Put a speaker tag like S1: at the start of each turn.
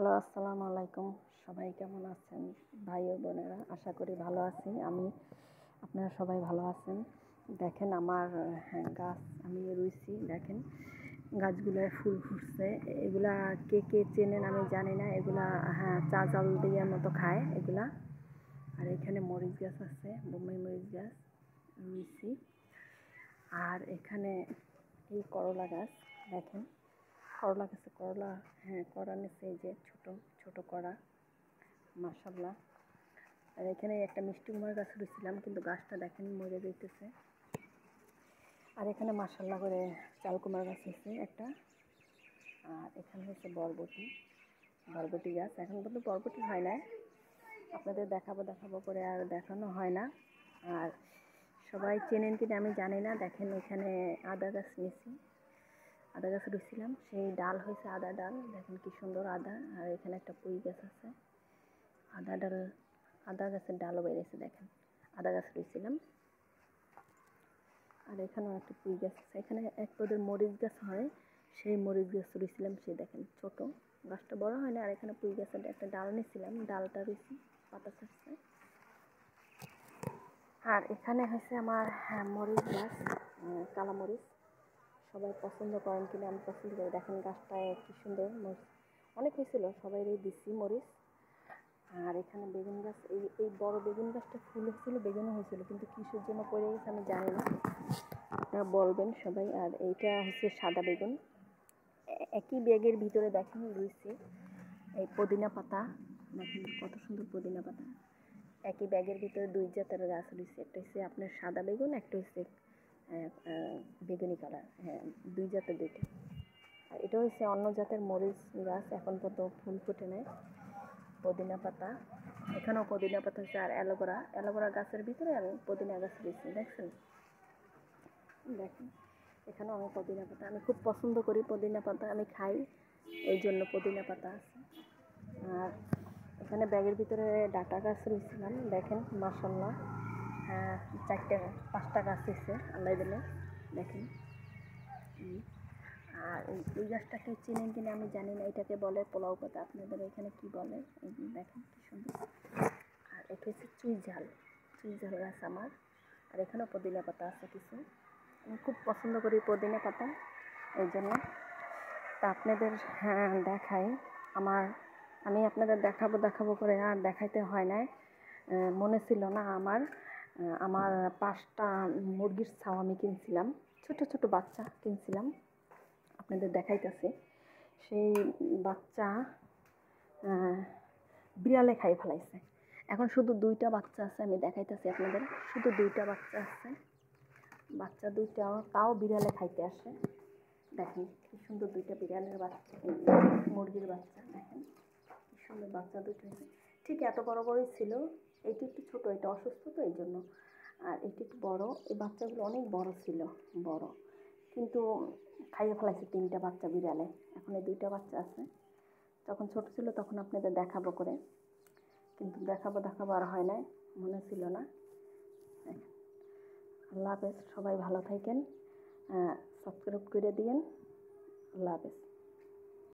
S1: Hello, আসসালামু আলাইকুম। সবাই কেমন আছেন ভাই ও বোনেরা? আশা করি ভালো আছি আমি। আপনারা সবাই ভালো আছেন। দেখেন আমার গাছ আমি রুইছি। দেখেন গাছগুলোয় ফুল ফুটছে। এগুলা কে কে চেনেন আমি জানি না। এগুলা চা জল দিয়ে মতো খায় এগুলা। আর এখানে মরিচ গাছ আছে, বোম্বাই মরিচ গাছ রুইছি। আর এখানে এই করলা গাছ দেখেন, করলা গাছে করলা, করা নিচ্ছে, এই যে ছোট ছোট করা, মাশাল্লাহ। আর এখানে একটা মিষ্টি কুমার গাছ রুইছিলাম, কিন্তু গাছটা দেখেন মরে যেতেছে। আর এখানে মাশাল্লাহ করে চাল কুমার গাছ হয়েছে একটা। আর এখানে হচ্ছে বরবটি বরবটি গাছ। এখন পর্যন্ত বরবটি হয় না, আপনাদের দেখাবো করে আর দেখানো হয় না। আর সবাই চেনেন কিনা আমি জানি না। দেখেন এখানে আদা গাছ নিয়েছি, আদা গাছ রুইছিলাম, সেই ডাল হয়েছে আদা ডাল। দেখেন কি সুন্দর আদা। আর এখানে একটা পুঁই গাছ আছে, আদা ডাল, আদা গাছের ডালও বেরিয়েছে। দেখেন আদা গাছ রুইছিলাম। আর এখানেও একটা পুঁই গাছ আছে। এখানে এক পদের মরিচ গাছ হয়, সেই মরিচ গাছ রুইছিলাম। সেই দেখেন ছোট গাছটা, বড় হয় না। আর এখানে পুঁই গাছের একটা ডাল নিয়েছিলাম, ডালটা রুইছি, পাতা ছাড়ছে। আর এখানে হয়েছে আমার মরিচ গাছ, কালা মরিচ। সবাই পছন্দ করেন কিনা আমি পছন্দ করি। দেখেন গাছটায় কি সুন্দর মরিচ অনেক হয়েছিল, সবাই দিছি মরিচ। আর এখানে বেগুন গাছ, এই বড় বেগুন গাছটা ফুল হয়েছিল, বেগুনও হয়েছিল, কিন্তু কিসের জন্য পড়ে গেছে আমি জানি না, আপনারা বলবেন সবাই। আর এইটা হচ্ছে সাদা বেগুন। একই ব্যাগের ভিতরে দেখেন রুইছি এই পুদিনা পাতা। দেখেন কত সুন্দর পুদিনা পাতা। একই ব্যাগের ভিতরে দুই জাতের গাছ রয়েছে, একটা হচ্ছে আপনার সাদা বেগুন, একটা হচ্ছে বেগুনি কালার। দুই জাতের দুইটা। আর এটা হচ্ছে অন্য জাতের মরিচ গাছ, এখন পর্যন্ত ফুল ফুটে নেয়। পুদিনা পাতা, এখানেও পুদিনা পাতা হচ্ছে। আর অ্যালোভেরা গাছের ভিতরে আমি পুদিনা গাছ দিয়েছি, দেখছেন? দেখেন এখানেও আমি পুদিনা পাতা, আমি খুব পছন্দ করি পুদিনা পাতা, আমি খাই, এই জন্য পুদিনা পাতা আছে। আর এখানে ব্যাগের ভিতরে ডাটা গাছ রয়েছিলাম। দেখেন মাশাল্লাহ, 4-5টা গাছ হয়েছে আল্লাহ দিলে। দেখেন। আর এই গাছটাকে চিনেন কিনা আমি জানি না, এটাকে বলে পোলাও পাতা, আপনাদের এখানে কি বলে? এই দেখেন কি সুন্দর। আর এটা হচ্ছে চুই ঝাল গাছ আমার। আর এখানেও পুদিনা পাতা আছে কিছু, আমি খুব পছন্দ করি পুদিনা পাতা, এই জন্য। তা আপনাদের দেখাই আমি আপনাদের দেখাবো করে আর দেখাইতে হয় নাই। মনে ছিল না আমার 5টা মুরগির ছাও আমি কিনছিলাম, ছোট ছোট বাচ্চা কিনছিলাম, আপনাদের দেখাইতেছি। সেই বাচ্চা বিড়ালে খাই ফেলাইছে। এখন শুধু 2টা বাচ্চা আছে, আমি দেখাইতেছি আপনাদের। শুধু 2টা বাচ্চা আছে, বাচ্চা 2টা, তাও বিড়ালে খাইতে আসে। দেখেন কি সুন্দর 2টা বিড়ালের বাচ্চা, মুরগির বাচ্চা। দেখেন কি সুন্দর বাচ্চা 2টো হয়েছে। ঠিক এত বড় বড়ই ছিল। এটি একটু ছোট, এটা অসুস্থ তো এই জন্য। আর এটি একটু বড়, এই বাচ্চাগুলো অনেক বড় ছিল, বড়, কিন্তু খাইয়ে ফেলাইছে 3টা বাচ্চা বিড়ালে। এখন এই 2টা বাচ্চা আছে। যখন ছোট ছিল তখন আপনাদের দেখাবো করে, কিন্তু দেখাবো আর হয় নাই, মনে ছিল না। আল্লাহ হাফেজ, সবাই ভালো থাকেন, সাবস্ক্রাইব করে দিয়েন। আল্লাহ হাফেজ।